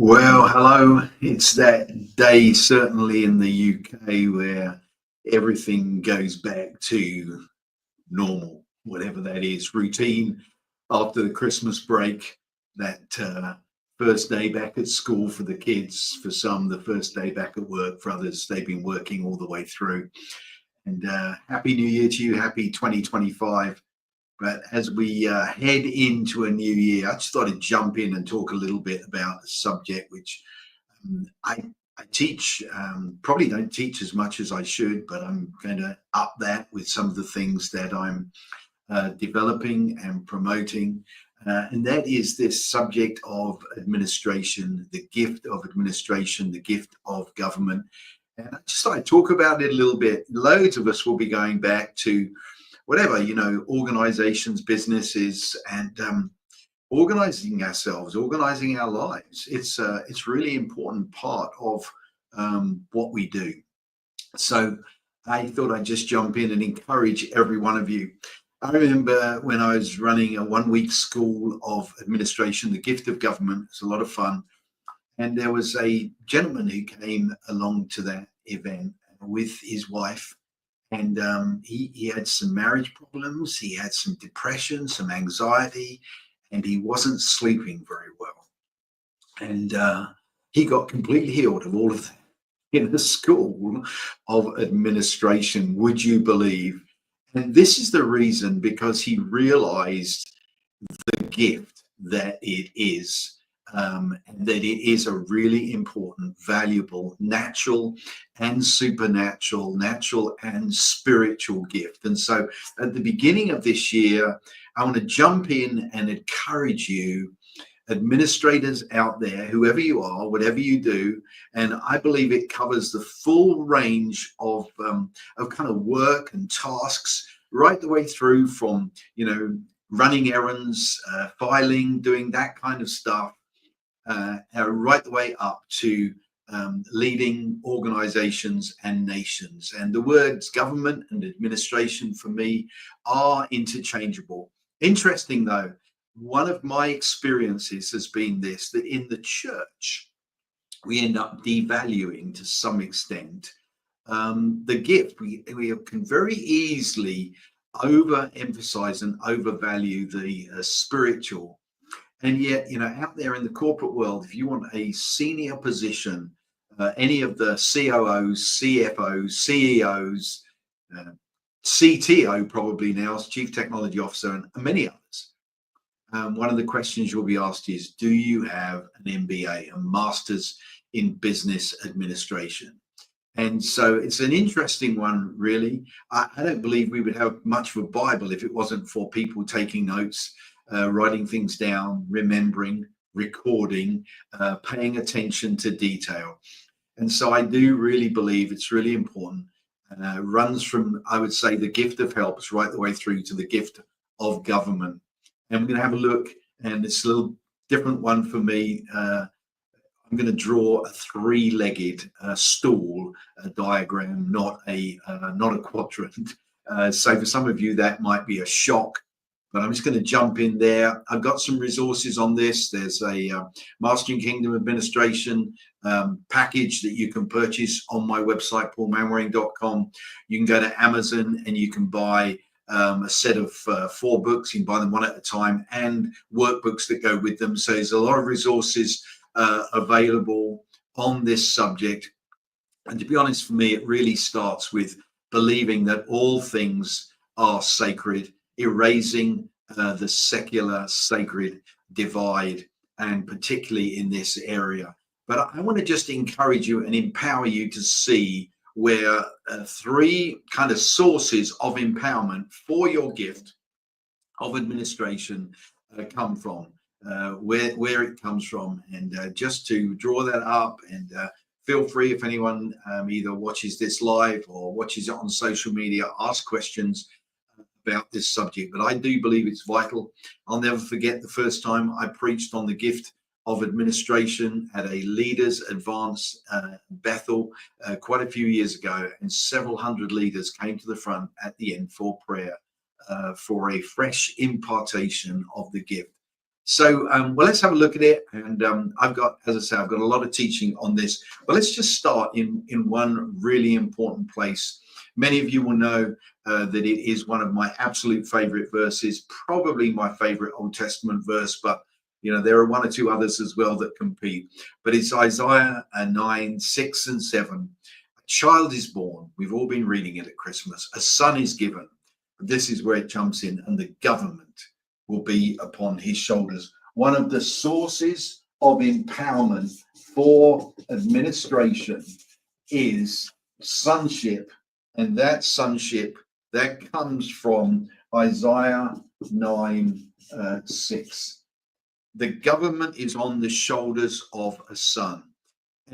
Well, hello. It's that day, certainly in the UK, where everything goes back to normal, whatever that is, routine after the Christmas break. That first day back at school for the kids, for some, the first day back at work, for others, they've been working all the way through. And Happy New Year to you, happy 2025. But as we head into a new year, I just thought I'd jump in and talk a little bit about a subject which I teach. Probably don't teach as much as I should, but I'm going to up that with some of the things that I'm developing and promoting. And that is this subject of administration, the gift of administration, the gift of government. And I just thought I'd talk about it a little bit. Loads of us will be going back to whatever, organizations, businesses, and organizing ourselves, organizing our lives. It's really important part of what we do. So I thought I'd just jump in and encourage every one of you. I remember when I was running a 1 week school of administration, the gift of government. It's a lot of fun. And there was a gentleman who came along to that event with his wife. And he had some marriage problems, he had some depression, some anxiety, and he wasn't sleeping very well. And he got completely healed of all of that in the school of administration, would you believe? And this is the reason, because he realized the gift that it is. And that it is a really important, valuable, natural and supernatural, natural and spiritual gift. And so at the beginning of this year, I want to jump in and encourage you, administrators out there, whoever you are, whatever you do. And I believe it covers the full range of kind of work and tasks, right the way through from, running errands, filing, doing that kind of stuff, right the way up to leading organizations and nations. And the words government and administration for me are interchangeable. Interesting though, one of my experiences has been this, that in the church, we end up devaluing to some extent the gift. We can very easily overemphasize and overvalue the spiritual. And yet, out there in the corporate world, if you want a senior position, any of the COOs, CFOs, CEOs, CTO probably now, as Chief Technology Officer, and many others, one of the questions you'll be asked is, do you have an MBA, a Master's in Business Administration? And so it's an interesting one, really. I don't believe we would have much of a Bible if it wasn't for people taking notes, writing things down, remembering, recording, paying attention to detail. And so I do really believe it's really important. Runs from, I would say, the gift of helps right the way through to the gift of government. And we're going to have a look, and it's a little different one for me. I'm going to draw a three-legged stool diagram, not a quadrant. So for some of you, that might be a shock. But I'm just going to jump in there. I've got some resources on this. There's a Mastering Kingdom Administration package that you can purchase on my website, paulmanwaring.com. You can go to Amazon and you can buy a set of 4 books. You can buy them one at a time, and workbooks that go with them. So there's a lot of resources available on this subject. And to be honest, for me, it really starts with believing that all things are sacred, erasing the secular sacred divide, and particularly in this area. But I want to just encourage you and empower you to see where 3 kind of sources of empowerment for your gift of administration come from, where it comes from. And just to draw that up, and feel free, if anyone either watches this live or watches it on social media, ask questions about this subject. But I do believe it's vital. I'll never forget the first time I preached on the gift of administration at a leaders advance Bethel quite a few years ago, and several hundred leaders came to the front at the end for prayer for a fresh impartation of the gift. So, well, let's have a look at it. And I've got, as I say, I've got a lot of teaching on this. But let's just start in one really important place. Many of you will know that it is one of my absolute favorite verses, probably my favorite Old Testament verse, but there are one or two others as well that compete. But it's Isaiah 9, 6 and 7. A child is born. We've all been reading it at Christmas. A son is given. This is where it jumps in, and the government will be upon his shoulders. One of the sources of empowerment for administration is sonship, and that sonship that comes from Isaiah 9, 6. The government is on the shoulders of a son.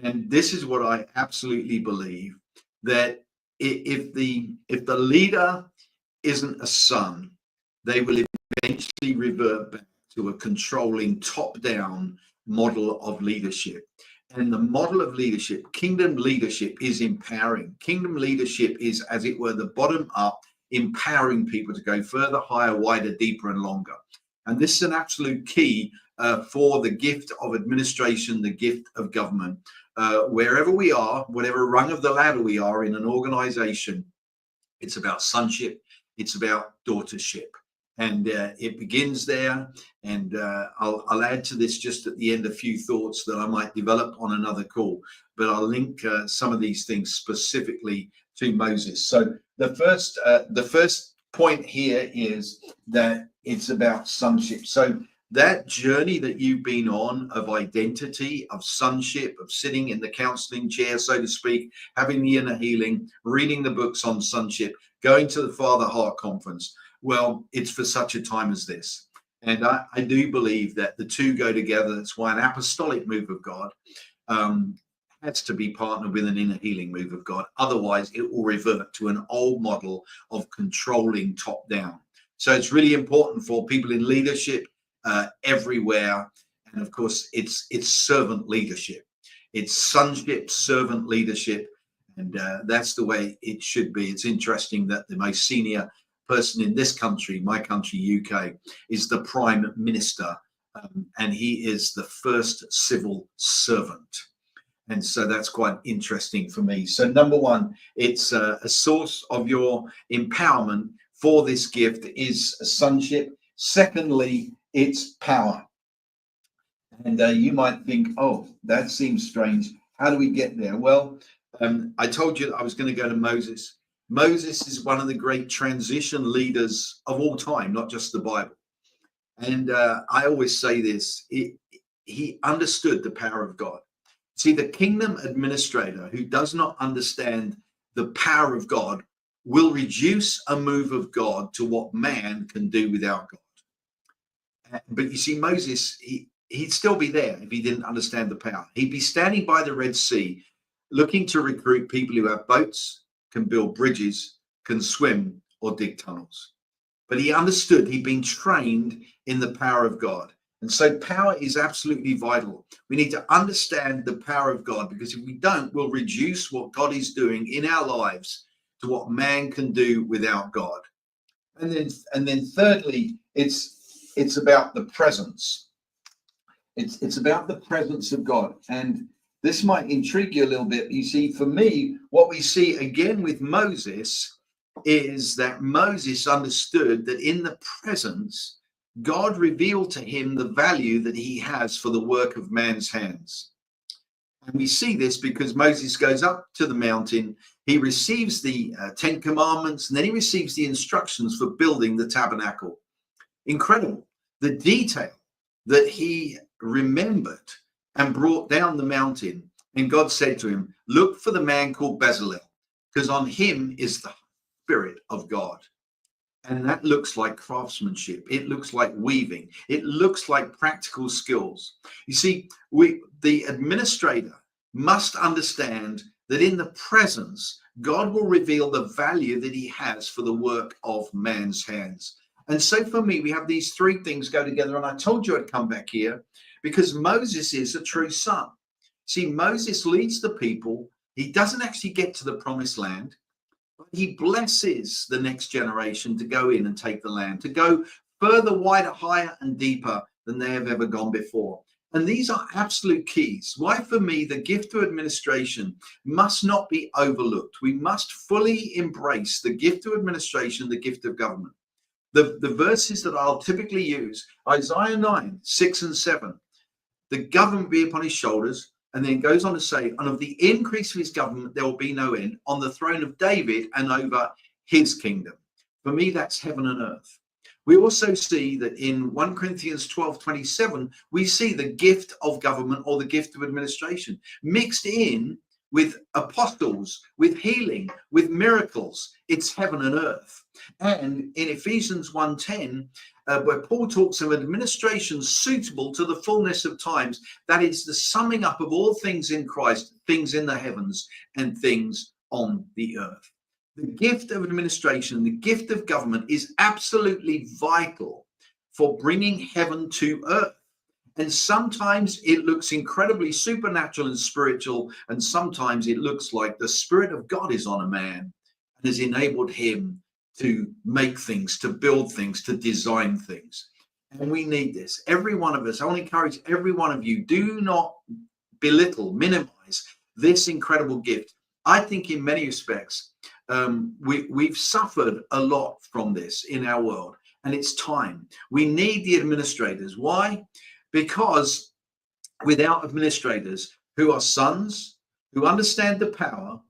And this is what I absolutely believe, that if the leader isn't a son, they will eventually revert back to a controlling top-down model of leadership. And the model of leadership, kingdom leadership, is empowering. Kingdom leadership is, as it were, the bottom up, empowering people to go further, higher, wider, deeper, and longer. And this is an absolute key for the gift of administration, the gift of government. Wherever we are, whatever rung of the ladder we are in an organization, it's about sonship, it's about daughtership. And it begins there. And I'll add to this just at the end a few thoughts that I might develop on another call. But I'll link some of these things specifically to Moses. So the first point here is that it's about sonship. So that journey that you've been on of identity, of sonship, of sitting in the counseling chair, so to speak, having the inner healing, reading the books on sonship, going to the Father Heart Conference. Well, it's for such a time as this. And I do believe that the two go together. That's why an apostolic move of God has to be partnered with an inner healing move of God. Otherwise, it will revert to an old model of controlling top down. So it's really important for people in leadership everywhere. And of course, it's servant leadership. It's sonship, servant leadership. And that's the way it should be. It's interesting that the most senior person in this country, my country, UK, is the Prime Minister, and he is the first civil servant. And so that's quite interesting for me. So number one, it's a source of your empowerment for this gift is sonship. Secondly, it's power. And you might think, oh, that seems strange. How do we get there? Well, I told you that I was going to go to Moses. Moses is one of the great transition leaders of all time, not just the Bible. And I always say this, he understood the power of God. See, the kingdom administrator who does not understand the power of God will reduce a move of God to what man can do without God. But you see, Moses, he'd still be there if he didn't understand the power. He'd be standing by the Red Sea, looking to recruit people who have boats, can build bridges, can swim, or dig tunnels. But he understood, he'd been trained in the power of God. And so power is absolutely vital. We need to understand the power of God, because if we don't, we'll reduce what God is doing in our lives to what man can do without God. And then thirdly, it's about the presence. It's about the presence of God. And this might intrigue you a little bit. You see, for me, what we see again with Moses is that Moses understood that in the presence, God revealed to him the value that he has for the work of man's hands. And we see this because Moses goes up to the mountain, he receives the 10 commandments, and then he receives the instructions for building the tabernacle. Incredible. The detail that he remembered and brought down the mountain. And God said to him, look for the man called Bezalel, because on him is the Spirit of God. And that looks like craftsmanship. It looks like weaving. It looks like practical skills. You see, the administrator must understand that in the presence, God will reveal the value that he has for the work of man's hands. And so for me, we have these three things go together. And I told you I'd come back here because Moses is a true son. See, Moses leads the people. He doesn't actually get to the promised land. He blesses the next generation to go in and take the land, to go further, wider, higher, and deeper than they have ever gone before. And these are absolute keys. Why, for me, the gift of administration must not be overlooked. We must fully embrace the gift of administration, the gift of government. The verses that I'll typically use, Isaiah 9, 6 and 7, the government be upon his shoulders, and then goes on to say, and of the increase of his government there will be no end, on the throne of David and over his kingdom. For me, that's heaven and earth. We also see that in 1 Corinthians 12:27, we see the gift of government or the gift of administration mixed in with apostles, with healing, with miracles. It's heaven and earth. And in Ephesians 1:10, where Paul talks of administration suitable to the fullness of times, that is the summing up of all things in Christ, things in the heavens and things on the earth. The gift of administration, the gift of government is absolutely vital for bringing heaven to earth. And sometimes it looks incredibly supernatural and spiritual, and sometimes it looks like the Spirit of God is on a man and has enabled him to make things, to build things, to design things. And we need this. Every one of us, I want to encourage every one of you, do not belittle, minimize this incredible gift. I think in many respects, we've suffered a lot from this in our world, and it's time. We need the administrators. Why? Because without administrators who are sons, who understand the power,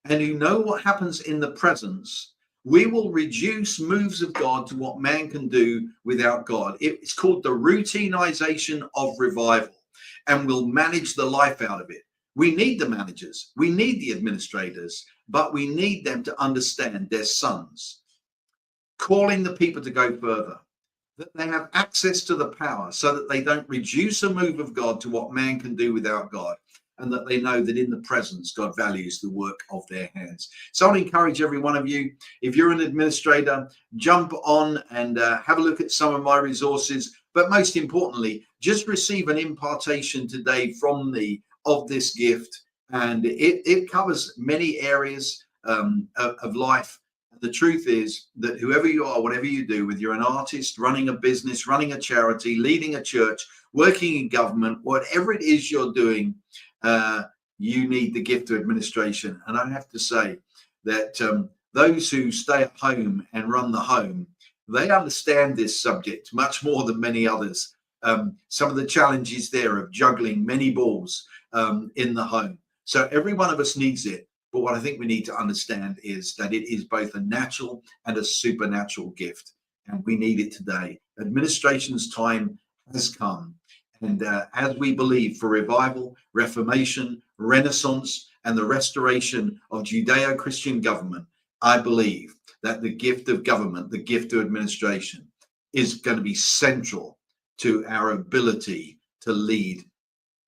and who know what happens in the presence, we will reduce moves of God to what man can do without God. It's called the routinization of revival, and we'll manage the life out of it. We need the managers, we need the administrators, but we need them to understand their sons, calling the people to go further, that they have access to the power so that they don't reduce a move of God to what man can do without God, and that they know that in the presence, God values the work of their hands. So I encourage every one of you, if you're an administrator, jump on and have a look at some of my resources. But most importantly, just receive an impartation today from me of this gift. And it covers many areas of life. The truth is that whoever you are, whatever you do, whether you're an artist, running a business, running a charity, leading a church, working in government, whatever it is you're doing, you need the gift of administration. And I have to say that those who stay at home and run the home, they understand this subject much more than many others. Some of the challenges there of juggling many balls in the home. So every one of us needs it. But what I think we need to understand is that it is both a natural and a supernatural gift. And we need it today. Administration's time has come. And as we believe for revival, reformation, renaissance, and the restoration of Judeo-Christian government, I believe that the gift of government, the gift of administration, is going to be central to our ability to lead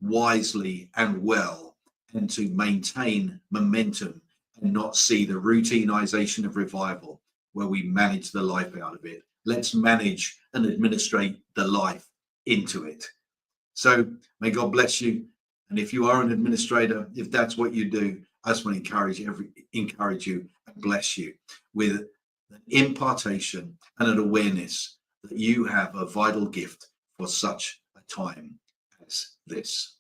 wisely and well, and to maintain momentum and not see the routinization of revival where we manage the life out of it. Let's manage and administrate the life into it. So may God bless you. And if you are an administrator, if that's what you do, I just want to encourage you and bless you with an impartation and an awareness that you have a vital gift for such a time as this.